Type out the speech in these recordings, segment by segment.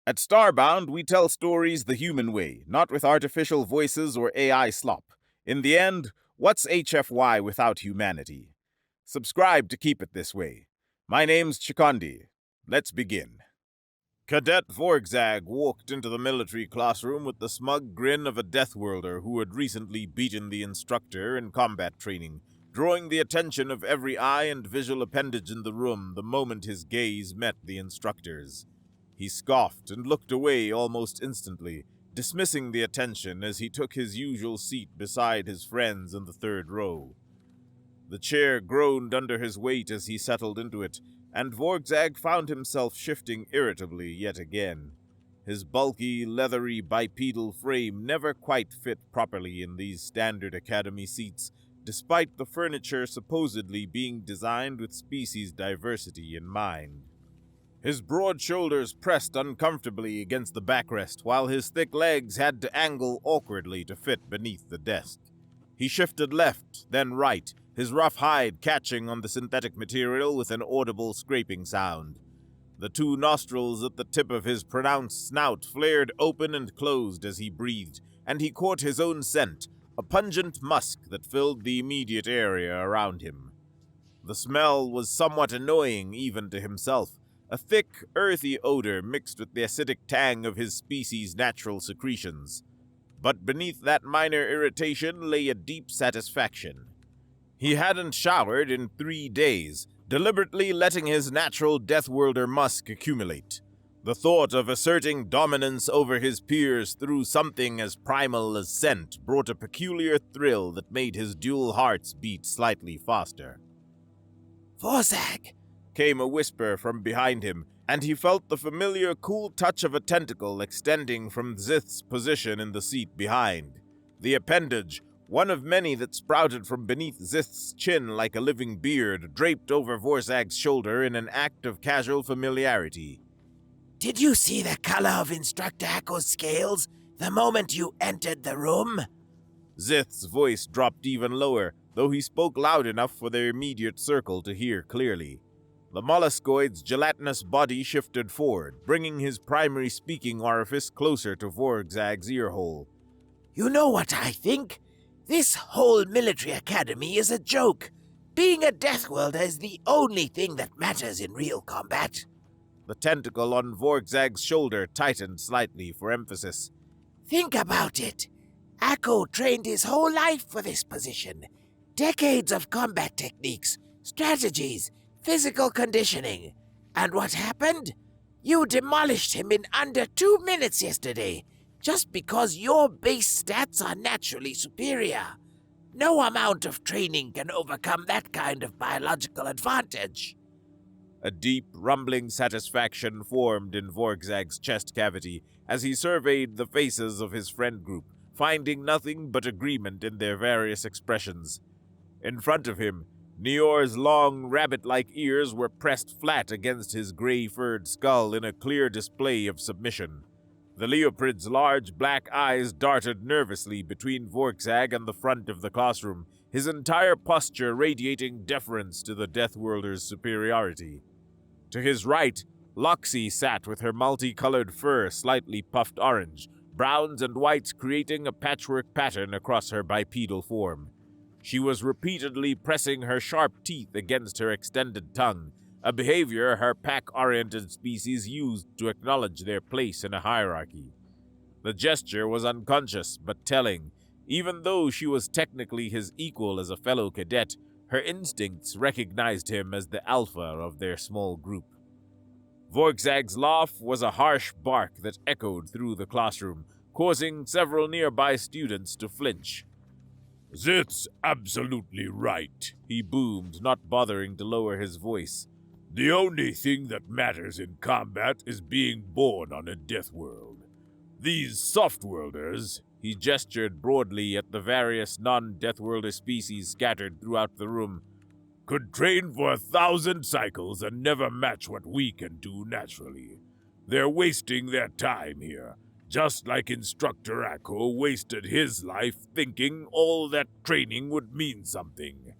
At Starbound, we tell stories the human way, not with artificial voices or AI slop. In the end, what's HFY without humanity? Subscribe to keep it this way. My name's Chikondi. Let's begin. Cadet Vorgzag walked into the military classroom with the smug grin of a death worlder who had recently beaten the instructor in combat training, drawing the attention of every eye and visual appendage in the room the moment his gaze met the instructor's. He scoffed and looked away almost instantly, dismissing the attention as he took his usual seat beside his friends in the third row. The chair groaned under his weight as he settled into it, and Vorgzag found himself shifting irritably yet again. His bulky, leathery bipedal frame never quite fit properly in these standard academy seats, despite the furniture supposedly being designed with species diversity in mind. His broad shoulders pressed uncomfortably against the backrest, while his thick legs had to angle awkwardly to fit beneath the desk. He shifted left, then right, his rough hide catching on the synthetic material with an audible scraping sound. The two nostrils at the tip of his pronounced snout flared open and closed as he breathed, and he caught his own scent, a pungent musk that filled the immediate area around him. The smell was somewhat annoying even to himself, a thick, earthy odor mixed with the acidic tang of his species' natural secretions. But beneath that minor irritation lay a deep satisfaction. He hadn't showered in 3 days, deliberately letting his natural Deathworlder musk accumulate. The thought of asserting dominance over his peers through something as primal as scent brought a peculiar thrill that made his dual hearts beat slightly faster. "Vorzag!" came a whisper from behind him, and he felt the familiar cool touch of a tentacle extending from Zith's position in the seat behind. The appendage, one of many that sprouted from beneath Zith's chin like a living beard, draped over Vorzag's shoulder in an act of casual familiarity. "Did you see the color of Instructor Echo's scales the moment you entered the room?" Zith's voice dropped even lower, though he spoke loud enough for their immediate circle to hear clearly. The molluscoid's gelatinous body shifted forward, bringing his primary speaking orifice closer to Vorgzag's earhole. "You know what I think? This whole military academy is a joke. Being a Deathworlder is the only thing that matters in real combat." The tentacle on Vorgzag's shoulder tightened slightly for emphasis. "Think about it. Echo trained his whole life for this position. Decades of combat techniques, strategies, physical conditioning. And what happened? You demolished him in under 2 minutes yesterday, just because your base stats are naturally superior. No amount of training can overcome that kind of biological advantage." A deep, rumbling satisfaction formed in Vorgzag's chest cavity as he surveyed the faces of his friend group, finding nothing but agreement in their various expressions. In front of him, Nior's long, rabbit-like ears were pressed flat against his gray-furred skull in a clear display of submission. The Leopard's large black eyes darted nervously between Vorgzag and the front of the classroom, his entire posture radiating deference to the Deathworlder's superiority. To his right, Loxy sat with her multicolored fur slightly puffed orange, browns and whites creating a patchwork pattern across her bipedal form. She was repeatedly pressing her sharp teeth against her extended tongue, a behavior her pack-oriented species used to acknowledge their place in a hierarchy. The gesture was unconscious but telling. Even though she was technically his equal as a fellow cadet, her instincts recognized him as the alpha of their small group. Vorgzag's laugh was a harsh bark that echoed through the classroom, causing several nearby students to flinch. "Zith's absolutely right," he boomed, not bothering to lower his voice. "The only thing that matters in combat is being born on a death world. These soft-worlders," he gestured broadly at the various non-Deathworlder species scattered throughout the room, "could train for 1,000 cycles and never match what we can do naturally. They're wasting their time here, just like Instructor Echo wasted his life thinking all that training would mean something."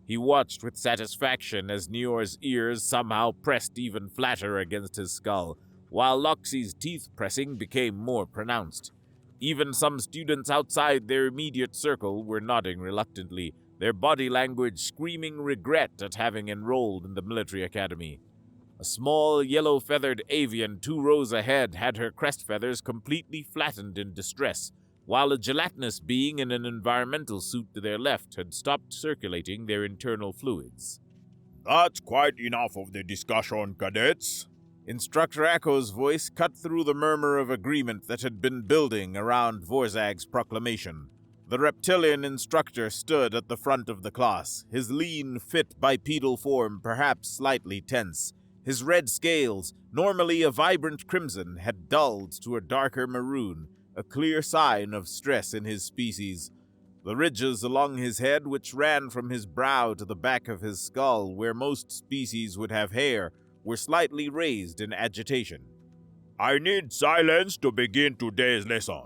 He watched with satisfaction as Nior's ears somehow pressed even flatter against his skull, while Loxie's teeth pressing became more pronounced. Even some students outside their immediate circle were nodding reluctantly, their body language screaming regret at having enrolled in the military academy. A small, yellow-feathered avian 2 rows ahead had her crest feathers completely flattened in distress, while a gelatinous being in an environmental suit to their left had stopped circulating their internal fluids. That's quite enough of the discussion, cadets. Instructor Echo's voice cut through the murmur of agreement that had been building around Vorzag's proclamation. The reptilian instructor stood at the front of the class, his lean, fit bipedal form perhaps slightly tense. His red scales, normally a vibrant crimson, had dulled to a darker maroon, a clear sign of stress in his species. The ridges along his head, which ran from his brow to the back of his skull where most species would have hair, were slightly raised in agitation. I need silence to begin today's lesson.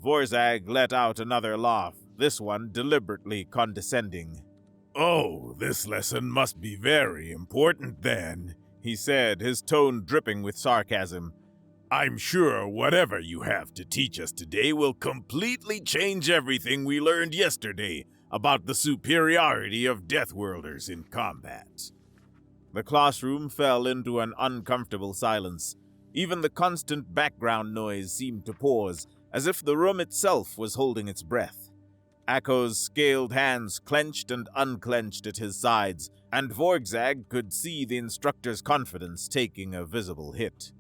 Vorzag let out another laugh, this one deliberately condescending. Oh, this lesson must be very important then, he said, his tone dripping with sarcasm. I'm sure whatever you have to teach us today will completely change everything we learned yesterday about the superiority of Deathworlders in combat. The classroom fell into an uncomfortable silence. Even the constant background noise seemed to pause, as if the room itself was holding its breath. Echo's scaled hands clenched and unclenched at his sides, and Vorzag could see the instructor's confidence taking a visible hit.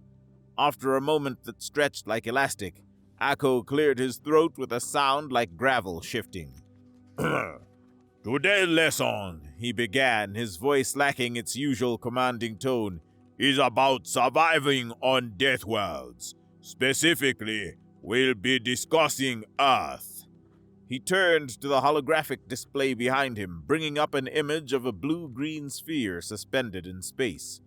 After a moment that stretched like elastic, Echo cleared his throat with a sound like gravel shifting. Today's lesson, he began, his voice lacking its usual commanding tone, is about surviving on Death Worlds. Specifically, we'll be discussing Earth. He turned to the holographic display behind him, bringing up an image of a blue-green sphere suspended in space.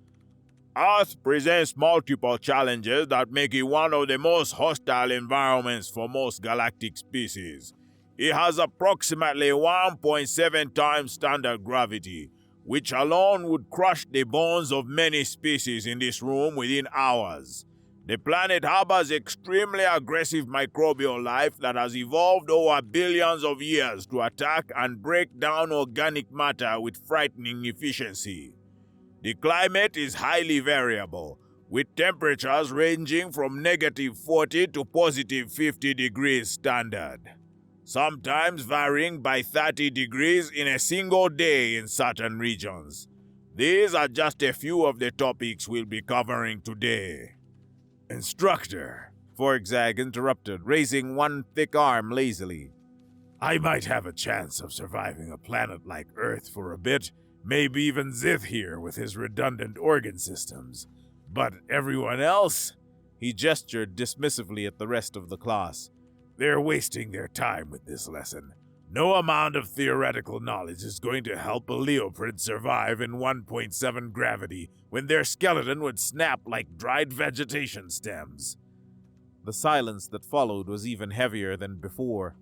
Earth presents multiple challenges that make it one of the most hostile environments for most galactic species. It has approximately 1.7 times standard gravity, which alone would crush the bones of many species in this room within hours. The planet harbors extremely aggressive microbial life that has evolved over billions of years to attack and break down organic matter with frightening efficiency. The climate is highly variable, with temperatures ranging from -40 to +50 degrees standard, sometimes varying by 30 degrees in a single day in certain regions. These are just a few of the topics we'll be covering today. Instructor, Vorzag interrupted, raising one thick arm lazily. I might have a chance of surviving a planet like Earth for a bit, maybe even Zith here with his redundant organ systems. But everyone else? He gestured dismissively at the rest of the class. They're wasting their time with this lesson. No amount of theoretical knowledge is going to help a leopard survive in 1.7 gravity when their skeleton would snap like dried vegetation stems. The silence that followed was even heavier than before.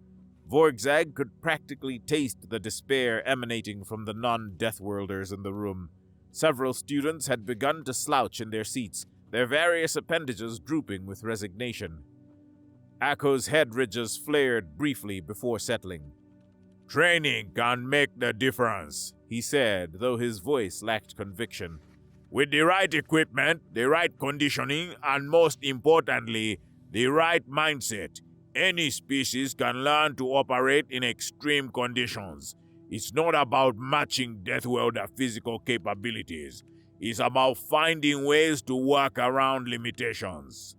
Vorzag could practically taste the despair emanating from the non-Deathworlders in the room. Several students had begun to slouch in their seats, their various appendages drooping with resignation. Echo's head ridges flared briefly before settling. Training can make the difference, he said, though his voice lacked conviction. With the right equipment, the right conditioning, and most importantly, the right mindset, any species can learn to operate in extreme conditions. It's not about matching Deathworlder physical capabilities. It's about finding ways to work around limitations.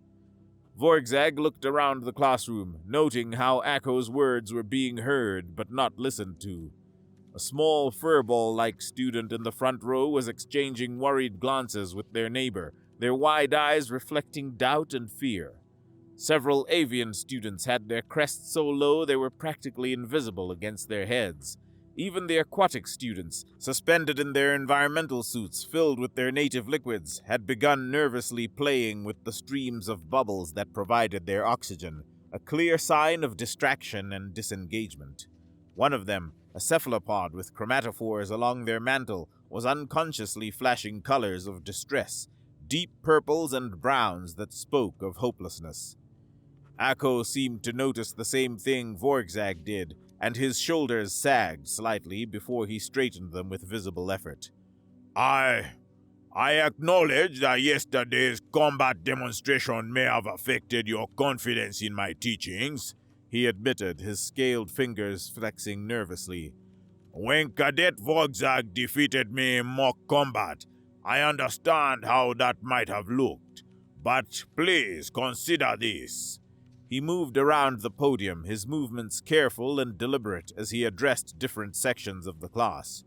Vorzag looked around the classroom, noting how Echo's words were being heard but not listened to. A small furball-like student in the front row was exchanging worried glances with their neighbor, their wide eyes reflecting doubt and fear. Several avian students had their crests so low they were practically invisible against their heads. Even the aquatic students, suspended in their environmental suits filled with their native liquids, had begun nervously playing with the streams of bubbles that provided their oxygen, a clear sign of distraction and disengagement. One of them, a cephalopod with chromatophores along their mantle, was unconsciously flashing colors of distress, deep purples and browns that spoke of hopelessness. Akko seemed to notice the same thing Vorgzag did, and his shoulders sagged slightly before he straightened them with visible effort. I acknowledge that yesterday's combat demonstration may have affected your confidence in my teachings, he admitted, his scaled fingers flexing nervously. When Cadet Vorgzag defeated me in mock combat, I understand how that might have looked. But please consider this. He moved around the podium, his movements careful and deliberate as he addressed different sections of the class.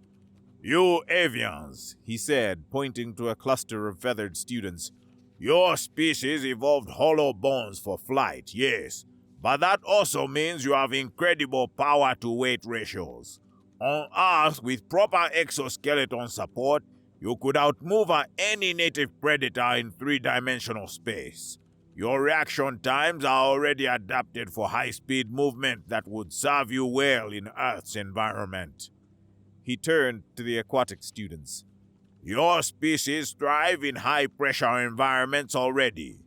You avians, he said, pointing to a cluster of feathered students. Your species evolved hollow bones for flight, yes, but that also means you have incredible power-to-weight ratios. On Earth, with proper exoskeleton support, you could outmove any native predator in three-dimensional space. Your reaction times are already adapted for high-speed movement that would serve you well in Earth's environment. He turned to the aquatic students. Your species thrive in high-pressure environments already.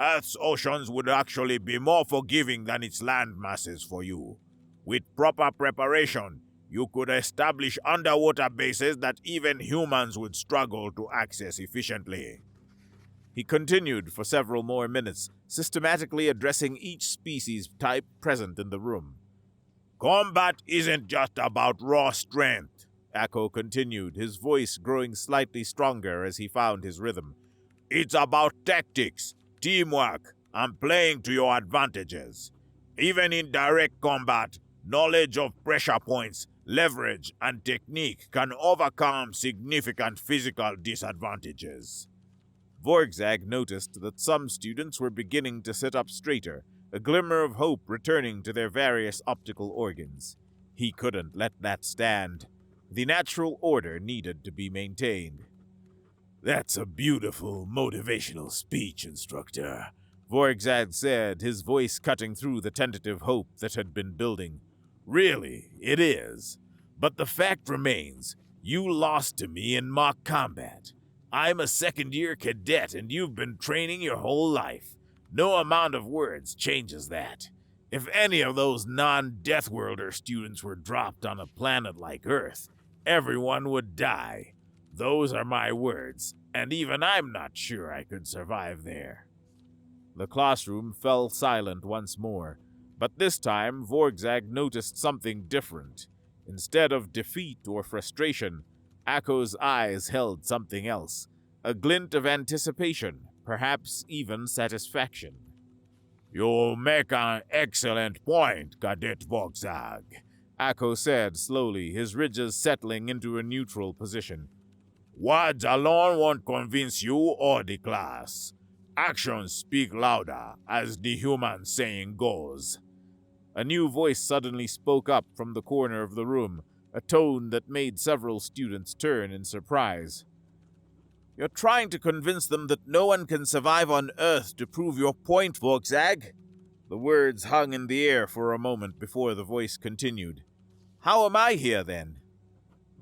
Earth's oceans would actually be more forgiving than its land masses for you. With proper preparation, you could establish underwater bases that even humans would struggle to access efficiently. He continued for several more minutes, systematically addressing each species type present in the room. Combat isn't just about raw strength, Akko continued, his voice growing slightly stronger as he found his rhythm. It's about tactics, teamwork, and playing to your advantages. Even in direct combat, knowledge of pressure points, leverage, and technique can overcome significant physical disadvantages. Vorgzag noticed that some students were beginning to sit up straighter, a glimmer of hope returning to their various optical organs. He couldn't let that stand. The natural order needed to be maintained. That's a beautiful, motivational speech, instructor, Vorgzag said, his voice cutting through the tentative hope that had been building. Really, it is. But the fact remains, you lost to me in mock combat. I'm a second-year cadet, and you've been training your whole life. No amount of words changes that. If any of those non-Deathworlder students were dropped on a planet like Earth, everyone would die. Those are my words, and even I'm not sure I could survive there. The classroom fell silent once more, but this time Vorgzag noticed something different. Instead of defeat or frustration, Akko's eyes held something else, a glint of anticipation, perhaps even satisfaction. You make an excellent point, Cadet Vorgzag, Akko said slowly, his ridges settling into a neutral position. Words alone won't convince you or the class. Actions speak louder, as the human saying goes. A new voice suddenly spoke up from the corner of the room, a tone that made several students turn in surprise. You're trying to convince them that no one can survive on Earth to prove your point, Vorgzag? The words hung in the air for a moment before the voice continued. How am I here, then?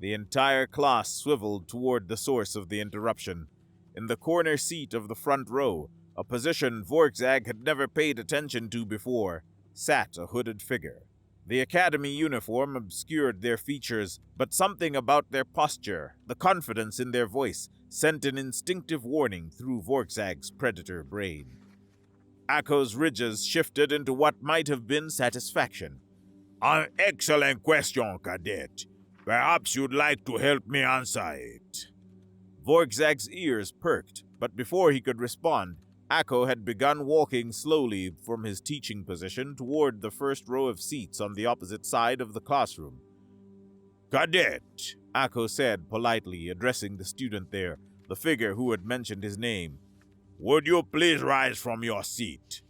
The entire class swiveled toward the source of the interruption. In the corner seat of the front row, a position Vorgzag had never paid attention to before, sat a hooded figure. The academy uniform obscured their features, but something about their posture, the confidence in their voice, sent an instinctive warning through Vorgzag's predator brain. Akko's ridges shifted into what might have been satisfaction. An excellent question, Cadet. Perhaps you'd like to help me answer it. Vorgzag's ears perked, but before he could respond, Akko had begun walking slowly from his teaching position toward the first row of seats on the opposite side of the classroom. Cadet, Akko said politely, addressing the student there, the figure who had mentioned his name. Would you please rise from your seat?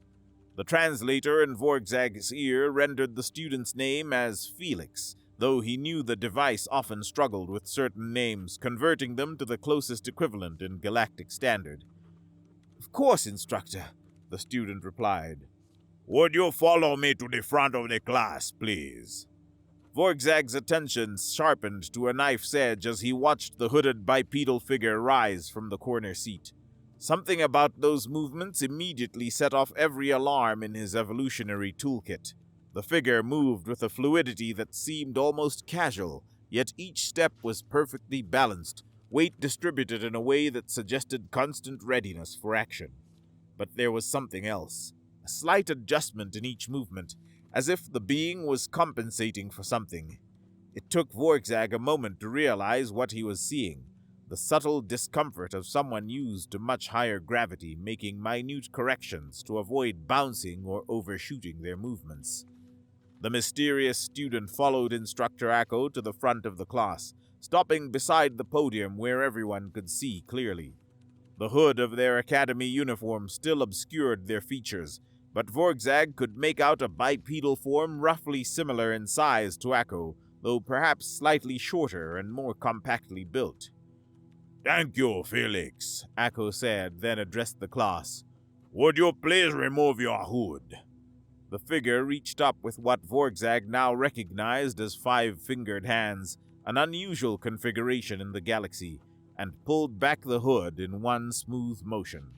The translator in Vorgzag's ear rendered the student's name as Felix, though he knew the device often struggled with certain names, converting them to the closest equivalent in galactic standard. Of course, instructor, the student replied. Would you follow me to the front of the class, please? Vorgzag's attention sharpened to a knife's edge as he watched the hooded bipedal figure rise from the corner seat. Something about those movements immediately set off every alarm in his evolutionary toolkit. The figure moved with a fluidity that seemed almost casual, yet each step was perfectly balanced, weight distributed in a way that suggested constant readiness for action. But there was something else, a slight adjustment in each movement, as if the being was compensating for something. It took Vorgzag a moment to realize what he was seeing. The subtle discomfort of someone used to much higher gravity making minute corrections to avoid bouncing or overshooting their movements. The mysterious student followed Instructor Akko to the front of the class, stopping beside the podium where everyone could see clearly. The hood of their academy uniform still obscured their features, but Vorgzag could make out a bipedal form roughly similar in size to Akko, though perhaps slightly shorter and more compactly built. Thank you, Felix, Akko said, then addressed the class. Would you please remove your hood? The figure reached up with what Vorgzag now recognized as 5-fingered hands, an unusual configuration in the galaxy, and pulled back the hood in one smooth motion.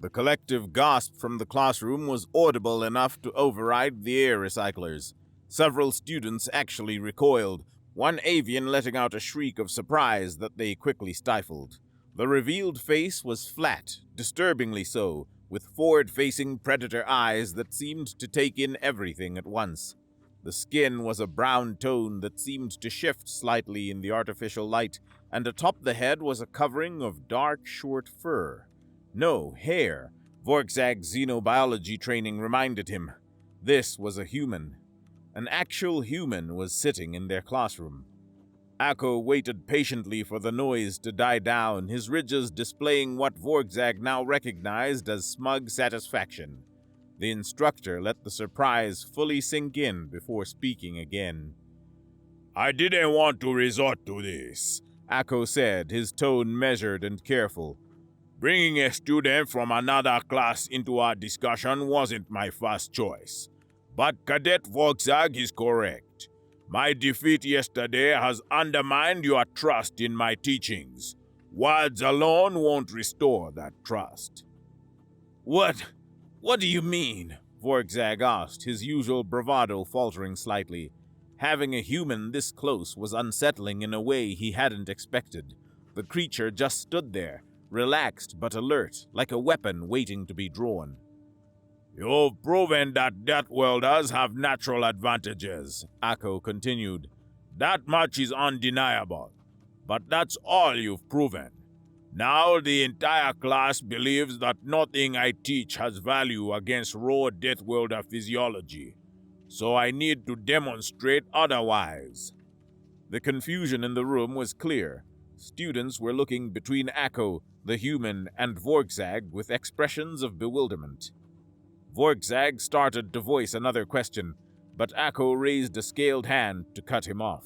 The collective gasp from the classroom was audible enough to override the air recyclers. Several students actually recoiled, one avian letting out a shriek of surprise that they quickly stifled. The revealed face was flat, disturbingly so, with forward-facing predator eyes that seemed to take in everything at once. The skin was a brown tone that seemed to shift slightly in the artificial light, and atop the head was a covering of dark, short fur. No, hair. Vorgzag's xenobiology training reminded him. This was a human. An actual human was sitting in their classroom. Akko waited patiently for the noise to die down, his ridges displaying what Vorgzag now recognized as smug satisfaction. The instructor let the surprise fully sink in before speaking again. I didn't want to resort to this, Akko said, his tone measured and careful. Bringing a student from another class into our discussion wasn't my first choice. But Cadet Vorgzag is correct. My defeat yesterday has undermined your trust in my teachings. Words alone won't restore that trust. What do you mean? Vorgzag asked, his usual bravado faltering slightly. Having a human this close was unsettling in a way he hadn't expected. The creature just stood there, relaxed but alert, like a weapon waiting to be drawn. You've proven that Deathworlders have natural advantages, Akko continued. That much is undeniable. But that's all you've proven. Now the entire class believes that nothing I teach has value against raw Deathworlder physiology. So I need to demonstrate otherwise. The confusion in the room was clear. Students were looking between Akko, the human, and Vorgzag with expressions of bewilderment. Vorgzag started to voice another question, but Akko raised a scaled hand to cut him off.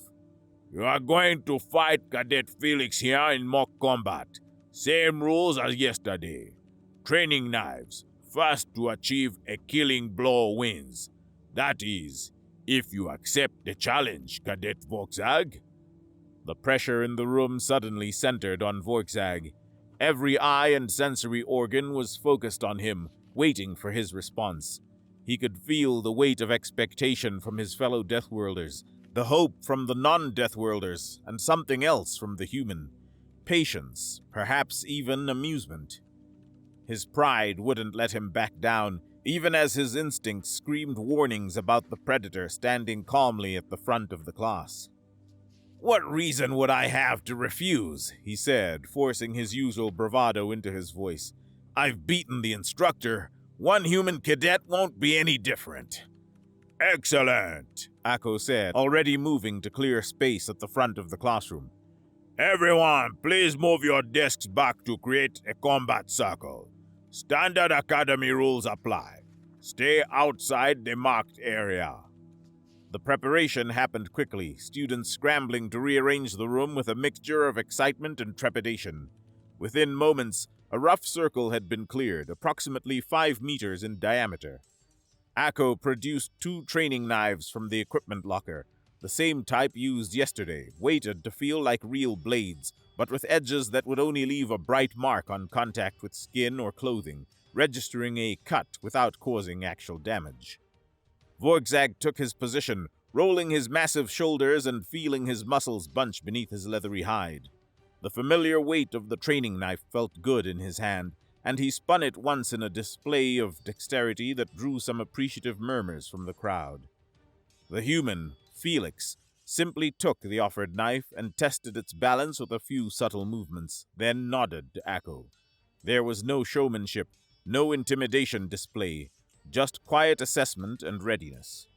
You are going to fight Cadet Felix here in mock combat. Same rules as yesterday. Training knives. First to achieve a killing blow wins. That is, if you accept the challenge, Cadet Vorgzag. The pressure in the room suddenly centered on Vorgzag. Every eye and sensory organ was focused on him, waiting for his response. He could feel the weight of expectation from his fellow Deathworlders, the hope from the non-Deathworlders, and something else from the human. Patience, perhaps even amusement. His pride wouldn't let him back down, even as his instincts screamed warnings about the predator standing calmly at the front of the class. "What reason would I have to refuse?" he said, forcing his usual bravado into his voice. "I've beaten the instructor. One human cadet won't be any different." Excellent, Akko said, already moving to clear space at the front of the classroom. Everyone, please move your desks back to create a combat circle. Standard academy rules apply. Stay outside the marked area. The preparation happened quickly, students scrambling to rearrange the room with a mixture of excitement and trepidation. Within moments, a rough circle had been cleared, approximately 5 meters in diameter. Akko produced 2 training knives from the equipment locker, the same type used yesterday, weighted to feel like real blades, but with edges that would only leave a bright mark on contact with skin or clothing, registering a cut without causing actual damage. Vorgzag took his position, rolling his massive shoulders and feeling his muscles bunch beneath his leathery hide. The familiar weight of the training knife felt good in his hand, and he spun it once in a display of dexterity that drew some appreciative murmurs from the crowd. The human, Felix, simply took the offered knife and tested its balance with a few subtle movements, then nodded to Akko. There was no showmanship, no intimidation display, just quiet assessment and readiness.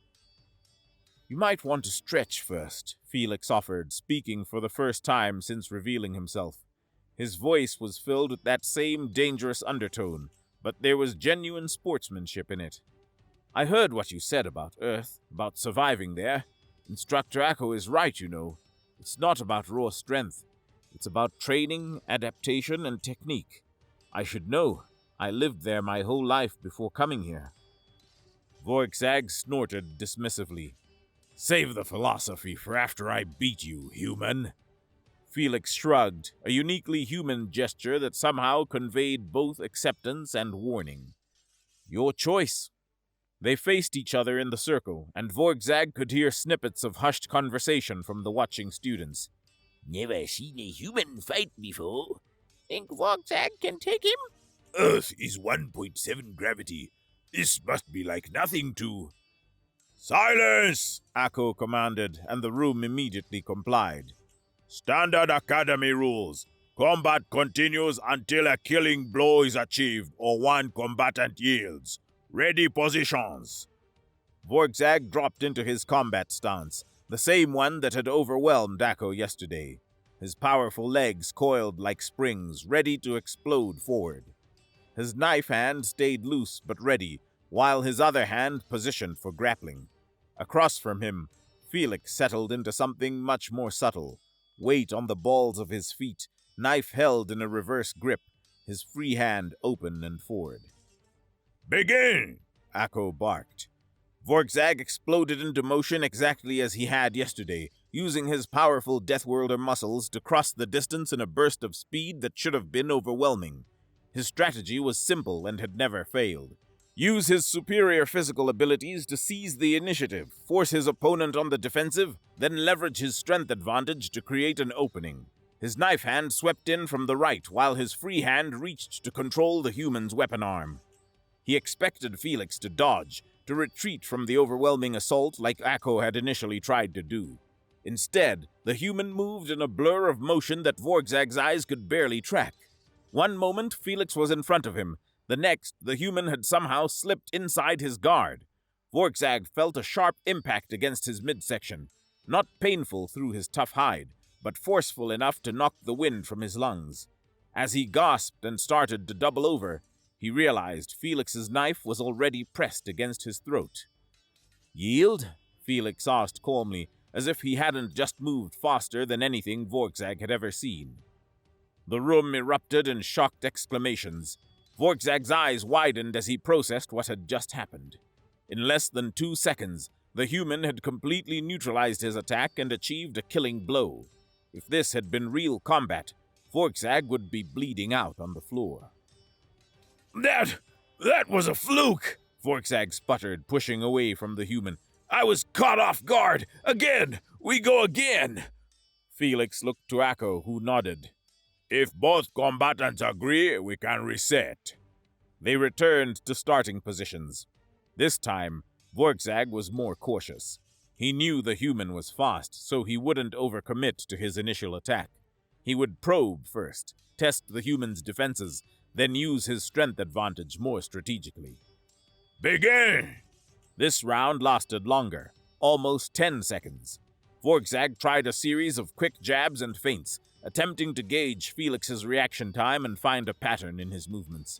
"You might want to stretch first," Felix offered, speaking for the first time since revealing himself. His voice was filled with that same dangerous undertone, but there was genuine sportsmanship in it. "I heard what you said about Earth, about surviving there. Instructor Akko is right, you know. It's not about raw strength. It's about training, adaptation, and technique. I should know. I lived there my whole life before coming here." Vorgzag snorted dismissively. "Save the philosophy for after I beat you, human." Felix shrugged, a uniquely human gesture that somehow conveyed both acceptance and warning. "Your choice." They faced each other in the circle, and Vorgzag could hear snippets of hushed conversation from the watching students. "Never seen a human fight before. Think Vorgzag can take him?" Earth is 1.7 gravity. This must be like nothing to... "Silence!" Akko commanded, and the room immediately complied. "Standard Academy rules. Combat continues until a killing blow is achieved or one combatant yields. Ready positions." Vorgzag dropped into his combat stance, the same one that had overwhelmed Akko yesterday. His powerful legs coiled like springs, ready to explode forward. His knife hand stayed loose but ready, while his other hand positioned for grappling. Across from him, Felix settled into something much more subtle. Weight on the balls of his feet, knife held in a reverse grip, his free hand open and forward. "Begin!" Akko barked. Vorgzag exploded into motion exactly as he had yesterday, using his powerful Deathworlder muscles to cross the distance in a burst of speed that should have been overwhelming. His strategy was simple and had never failed. Use his superior physical abilities to seize the initiative, force his opponent on the defensive, then leverage his strength advantage to create an opening. His knife hand swept in from the right, while his free hand reached to control the human's weapon arm. He expected Felix to dodge, to retreat from the overwhelming assault like Akko had initially tried to do. Instead, the human moved in a blur of motion that Vorgzag's eyes could barely track. One moment, Felix was in front of him. The next, the human had somehow slipped inside his guard. Vorgzag felt a sharp impact against his midsection, not painful through his tough hide, but forceful enough to knock the wind from his lungs. As he gasped and started to double over, he realized Felix's knife was already pressed against his throat. "Yield?" Felix asked calmly, as if he hadn't just moved faster than anything Vorgzag had ever seen. The room erupted in shocked exclamations. Vorgzag's eyes widened as he processed what had just happened. In less than 2 seconds, the human had completely neutralized his attack and achieved a killing blow. If this had been real combat, Vorgzag would be bleeding out on the floor. That was a fluke!" Vorgzag sputtered, pushing away from the human. "I was caught off guard! Again! We go again!" Felix looked to Akko, who nodded. "If both combatants agree, we can reset." They returned to starting positions. This time, Vorgzag was more cautious. He knew the human was fast, so he wouldn't overcommit to his initial attack. He would probe first, test the human's defenses, then use his strength advantage more strategically. "Begin!" This round lasted longer, almost 10 seconds. Vorgzag tried a series of quick jabs and feints, attempting to gauge Felix's reaction time and find a pattern in his movements.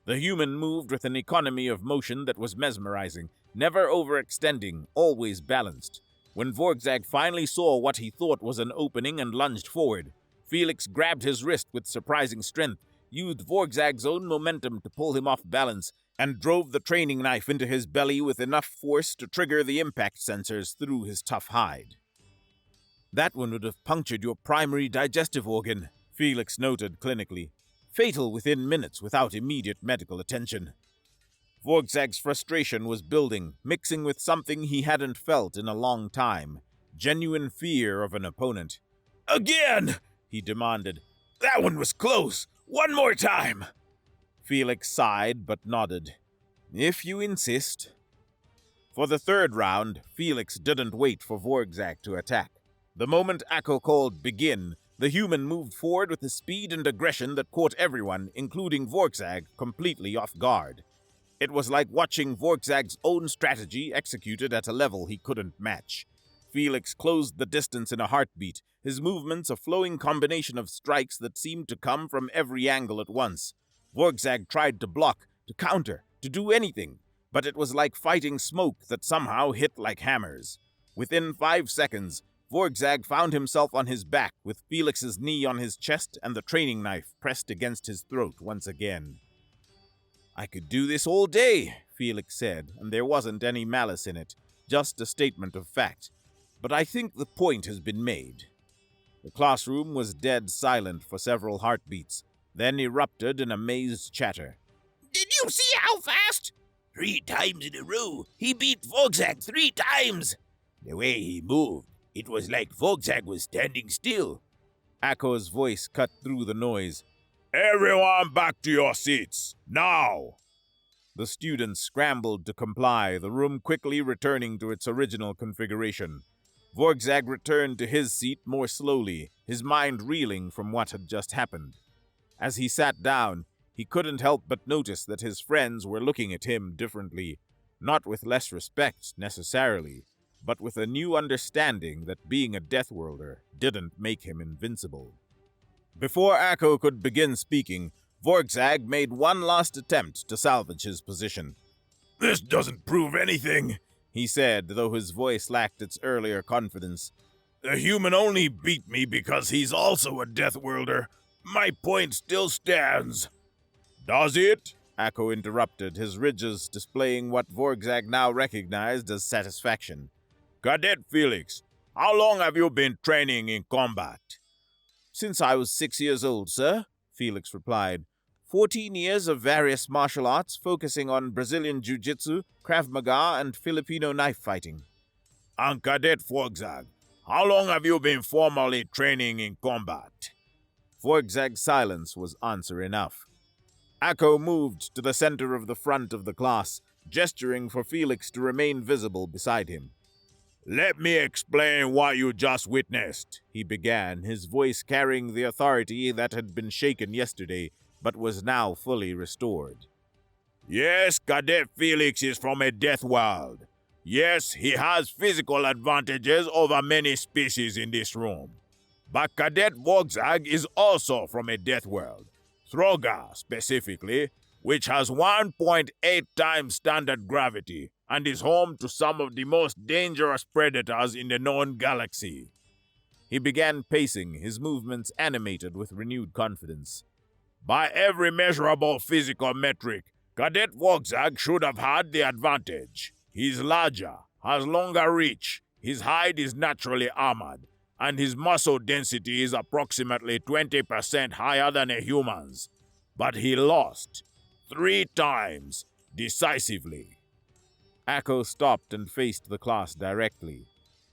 The human moved with an economy of motion that was mesmerizing, never overextending, always balanced. When Vorgzag finally saw what he thought was an opening and lunged forward, Felix grabbed his wrist with surprising strength, used Vorgzag's own momentum to pull him off balance, and drove the training knife into his belly with enough force to trigger the impact sensors through his tough hide. "That one would have punctured your primary digestive organ," Felix noted clinically. Fatal within minutes without immediate medical attention. Vorgzag's frustration was building, mixing with something he hadn't felt in a long time. Genuine fear of an opponent. "Again!" he demanded. "That one was close! One more time!" Felix sighed but nodded. "If you insist." For the third round, Felix didn't wait for Vorgzag to attack. The moment Akko called begin, the human moved forward with a speed and aggression that caught everyone, including Vorgzag, completely off guard. It was like watching Vorgzag's own strategy executed at a level he couldn't match. Felix closed the distance in a heartbeat, his movements a flowing combination of strikes that seemed to come from every angle at once. Vorgzag tried to block, to counter, to do anything, but it was like fighting smoke that somehow hit like hammers. Within 5 seconds, Vorgzag found himself on his back with Felix's knee on his chest and the training knife pressed against his throat once again. "I could do this all day," Felix said, and there wasn't any malice in it, just a statement of fact. "But I think the point has been made." The classroom was dead silent for several heartbeats, then erupted in amazed chatter. Did you see how fast? 3 times in a row, he beat Vorgzag 3 times. The way he moved, it was like Vorgzag was standing still. Akko's voice cut through the noise. Everyone back to your seats, now! The students scrambled to comply, the room quickly returning to its original configuration. Vorgzag returned to his seat more slowly, his mind reeling from what had just happened. As he sat down, he couldn't help but notice that his friends were looking at him differently, not with less respect necessarily, but with a new understanding that being a Deathworlder didn't make him invincible. Before Akko could begin speaking, Vorgzag made one last attempt to salvage his position. "This doesn't prove anything," he said, though his voice lacked its earlier confidence. "The human only beat me because he's also a Deathworlder. My point still stands." "Does it?" Akko interrupted, his ridges displaying what Vorgzag now recognized as satisfaction. "Cadet Felix, how long have you been training in combat?" "Since I was 6 years old, sir," Felix replied. 14 years of various martial arts focusing on Brazilian Jiu-Jitsu, Krav Maga, and Filipino knife fighting." "And Cadet Vorgzag, how long have you been formally training in combat?" Vorgzag's silence was answer enough. Akko moved to the center of the front of the class, gesturing for Felix to remain visible beside him. "Let me explain what you just witnessed," he began, his voice carrying the authority that had been shaken yesterday, but was now fully restored. "Yes, Cadet Felix is from a death world. Yes, he has physical advantages over many species in this room. But Cadet Vorgzag is also from a death world, Throga specifically, which has 1.8 times standard gravity and is home to some of the most dangerous predators in the known galaxy." He began pacing, his movements animated with renewed confidence. "By every measurable physical metric, Cadet Vorgzag should have had the advantage. He's larger, has longer reach, his hide is naturally armored, and his muscle density is approximately 20% higher than a human's. But he lost 3 times, decisively." Akko stopped and faced the class directly.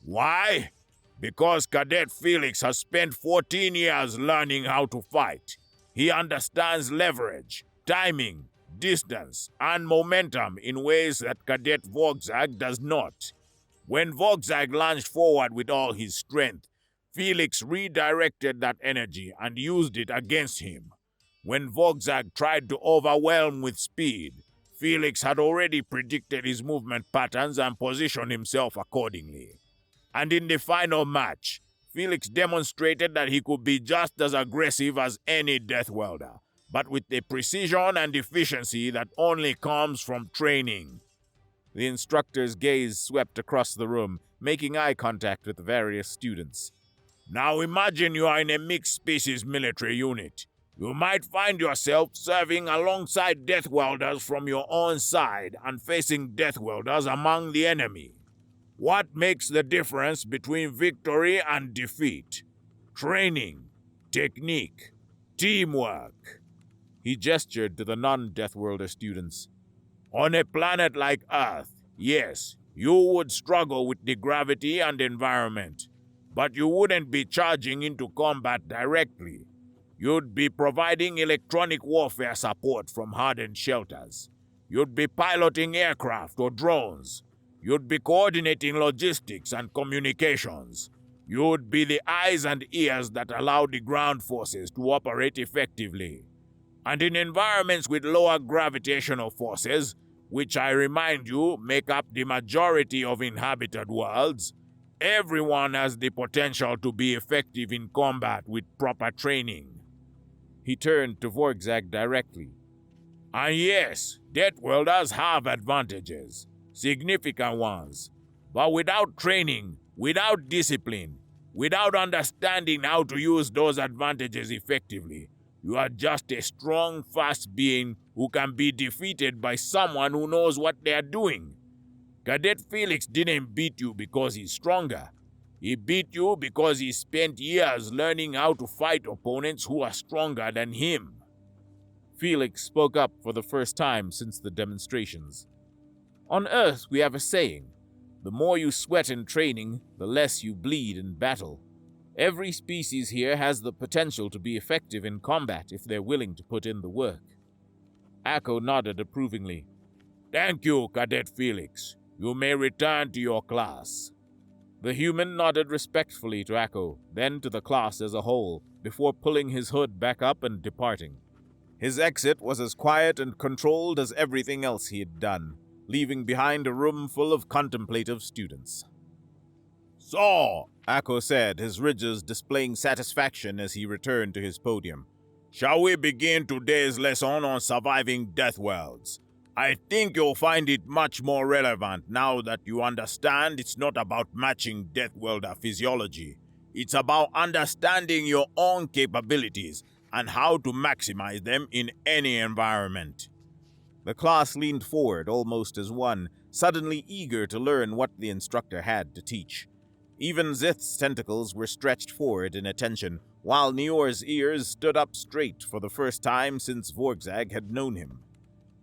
"Why? Because Cadet Felix has spent 14 years learning how to fight. He understands leverage, timing, distance, and momentum in ways that Cadet Vorgzag does not. When Vorgzag lunged forward with all his strength, Felix redirected that energy and used it against him. When Vorgzag tried to overwhelm with speed, Felix had already predicted his movement patterns and positioned himself accordingly. And in the final match, Felix demonstrated that he could be just as aggressive as any Deathworlder, but with the precision and efficiency that only comes from training." The instructor's gaze swept across the room, making eye contact with the various students. "Now imagine you are in a mixed-species military unit. You might find yourself serving alongside Deathworlders from your own side and facing Deathworlders among the enemy. What makes the difference between victory and defeat? Training, technique, teamwork. He gestured to the non-Death Worlder students. On a planet like Earth, yes, you would struggle with the gravity and environment, but you wouldn't be charging into combat directly. You'd be providing electronic warfare support from hardened shelters. You'd be piloting aircraft or drones. You'd be coordinating logistics and communications. You'd be the eyes and ears that allow the ground forces to operate effectively. And in environments with lower gravitational forces, which I remind you make up the majority of inhabited worlds, everyone has the potential to be effective in combat with proper training. He turned to Vorgzag directly. And yes, Death Worlders have advantages, significant ones. But without training, without discipline, without understanding how to use those advantages effectively, you are just a strong, fast being who can be defeated by someone who knows what they are doing. Cadet Felix didn't beat you because he's stronger. He beat you because he spent years learning how to fight opponents who are stronger than him. Felix spoke up for the first time since the demonstrations. On Earth, we have a saying, the more you sweat in training, the less you bleed in battle. Every species here has the potential to be effective in combat if they're willing to put in the work. Akko nodded approvingly. Thank you, Cadet Felix. You may return to your class. The human nodded respectfully to Akko, then to the class as a whole, before pulling his hood back up and departing. His exit was as quiet and controlled as everything else he had done, leaving behind a room full of contemplative students. So, Akko said, his ridges displaying satisfaction as he returned to his podium. Shall we begin today's lesson on surviving death worlds? I think you'll find it much more relevant now that you understand it's not about matching Death Worlder physiology. It's about understanding your own capabilities and how to maximize them in any environment. The class leaned forward almost as one, suddenly eager to learn what the instructor had to teach. Even Zith's tentacles were stretched forward in attention, while Nior's ears stood up straight for the first time since Vorgzag had known him.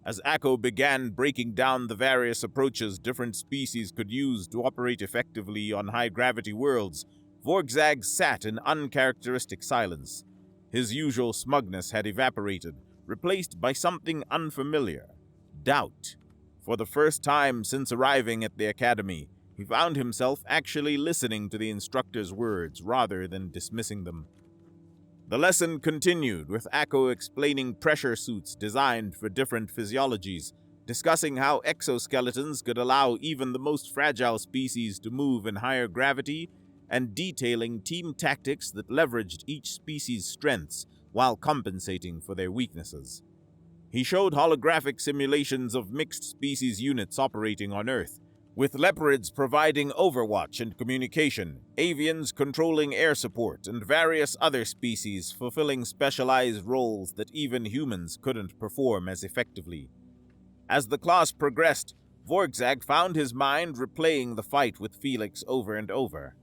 As Akko began breaking down the various approaches different species could use to operate effectively on high-gravity worlds, Vorgzag sat in uncharacteristic silence. His usual smugness had evaporated, replaced by something unfamiliar: doubt. For the first time since arriving at the academy, he found himself actually listening to the instructor's words rather than dismissing them. The lesson continued, with Akko explaining pressure suits designed for different physiologies, discussing how exoskeletons could allow even the most fragile species to move in higher gravity, and detailing team tactics that leveraged each species' strengths while compensating for their weaknesses. He showed holographic simulations of mixed species units operating on Earth, with leopards providing overwatch and communication, avians controlling air support, and various other species fulfilling specialized roles that even humans couldn't perform as effectively. As the class progressed, Vorgzag found his mind replaying the fight with Felix over and over.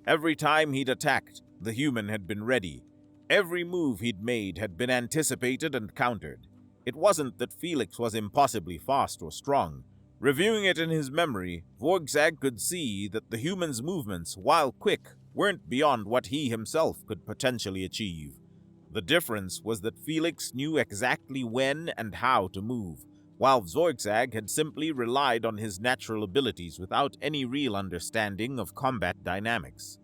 Every time he'd attacked, the human had been ready. Every move he'd made had been anticipated and countered. It wasn't that Felix was impossibly fast or strong. Reviewing it in his memory, Vorgzag could see that the human's movements, while quick, weren't beyond what he himself could potentially achieve. The difference was that Felix knew exactly when and how to move, while Vorgzag had simply relied on his natural abilities without any real understanding of combat dynamics.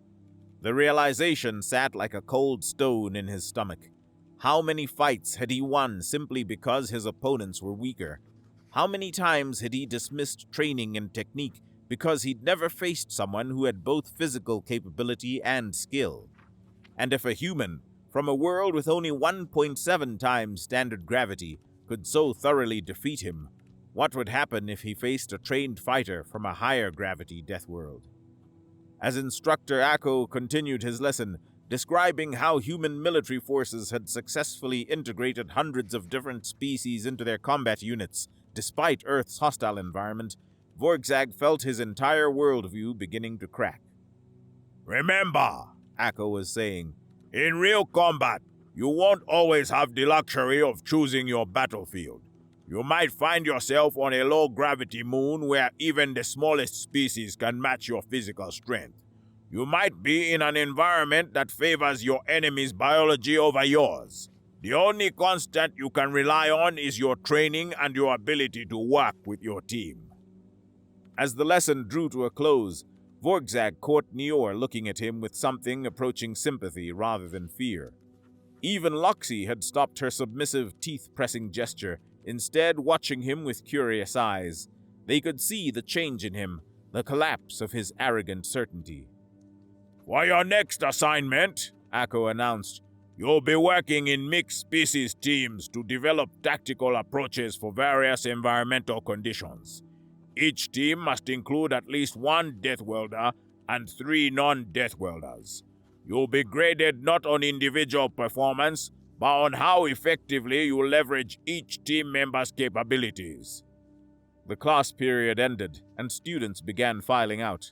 The realization sat like a cold stone in his stomach. How many fights had he won simply because his opponents were weaker? How many times had he dismissed training and technique because he'd never faced someone who had both physical capability and skill? And if a human, from a world with only 1.7 times standard gravity, could so thoroughly defeat him, what would happen if he faced a trained fighter from a higher gravity death world? As Instructor Akko continued his lesson, describing how human military forces had successfully integrated hundreds of different species into their combat units, despite Earth's hostile environment, Vorgzag felt his entire worldview beginning to crack. Remember, Akko was saying, in real combat, You won't always have the luxury of choosing your battlefield. You might find yourself on a low-gravity moon where even the smallest species can match your physical strength. You might be in an environment that favors your enemy's biology over yours. The only constant you can rely on is your training and your ability to work with your team. As the lesson drew to a close, Vorgzag caught Nior looking at him with something approaching sympathy rather than fear. Even Loxy had stopped her submissive, teeth-pressing gesture, instead watching him with curious eyes. They could see the change in him, the collapse of his arrogant certainty. For your next assignment, Akko announced, you'll be working in mixed species teams to develop tactical approaches for various environmental conditions. Each team must include at least one Death Welder and 3 non-Death Welders. You'll be graded not on individual performance, but on how effectively you leverage each team member's capabilities. The class period ended, and students began filing out.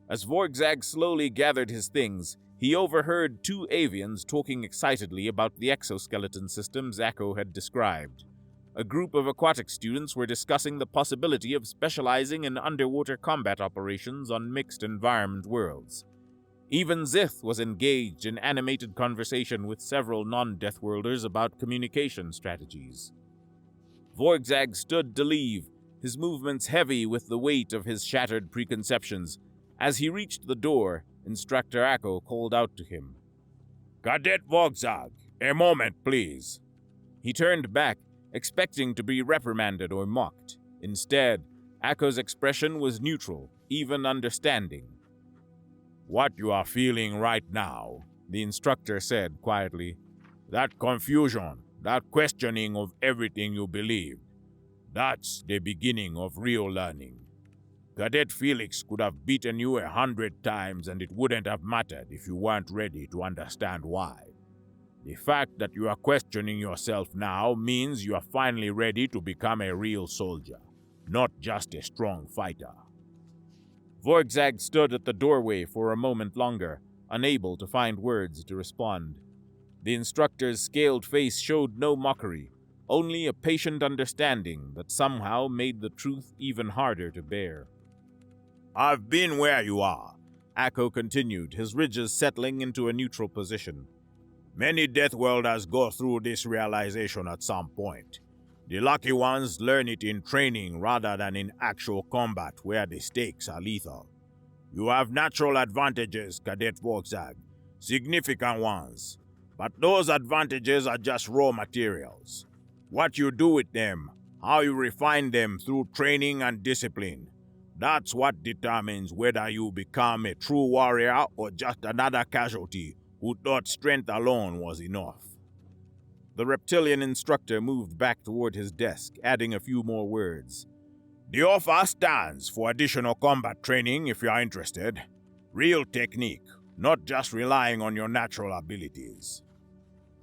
As Vorgzag slowly gathered his things, he overheard 2 avians talking excitedly about the exoskeleton system Akko had described. A group of aquatic students were discussing the possibility of specializing in underwater combat operations on mixed environment worlds. Even Zith was engaged in animated conversation with several non-Death Worlders about communication strategies. Vorgzag stood to leave, his movements heavy with the weight of his shattered preconceptions. As he reached the door, Instructor Akko called out to him. Cadet Vorgzag, a moment, please. He turned back, expecting to be reprimanded or mocked. Instead, Akko's expression was neutral, even understanding. What you are feeling right now, the instructor said quietly, that confusion, that questioning of everything you believed, that's the beginning of real learning. Cadet Felix could have beaten you 100 times and it wouldn't have mattered if you weren't ready to understand why. The fact that you are questioning yourself now means you are finally ready to become a real soldier, not just a strong fighter. Vorgzag stood at the doorway for a moment longer, unable to find words to respond. The instructor's scaled face showed no mockery, only a patient understanding that somehow made the truth even harder to bear. I've been where you are, Akko continued, his ridges settling into a neutral position. Many Death Welders go through this realization at some point. The lucky ones learn it in training rather than in actual combat where the stakes are lethal. You have natural advantages, Cadet Vorgzag, significant ones. But those advantages are just raw materials. What you do with them, how you refine them through training and discipline, that's what determines whether you become a true warrior or just another casualty who thought strength alone was enough. The reptilian instructor moved back toward his desk, adding a few more words. The offer stands for additional combat training if you are interested. Real technique, not just relying on your natural abilities.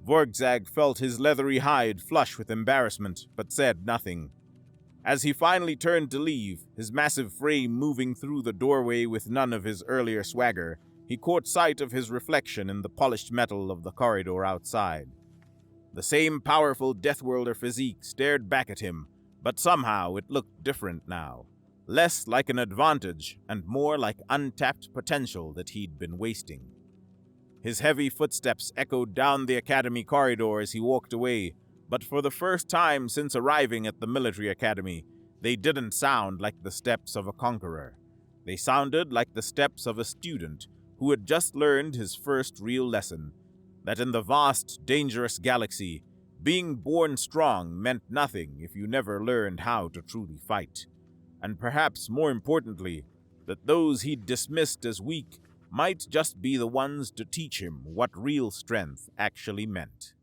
Vorgzag felt his leathery hide flush with embarrassment, but said nothing. As he finally turned to leave, his massive frame moving through the doorway with none of his earlier swagger, he caught sight of his reflection in the polished metal of the corridor outside. The same powerful Deathworlder physique stared back at him, but somehow it looked different now. Less like an advantage and more like untapped potential that he'd been wasting. His heavy footsteps echoed down the academy corridor as he walked away, but for the first time since arriving at the military academy, they didn't sound like the steps of a conqueror. They sounded like the steps of a student who had just learned his first real lesson, that in the vast, dangerous galaxy, being born strong meant nothing if you never learned how to truly fight. And perhaps more importantly, that those he'd dismissed as weak might just be the ones to teach him what real strength actually meant.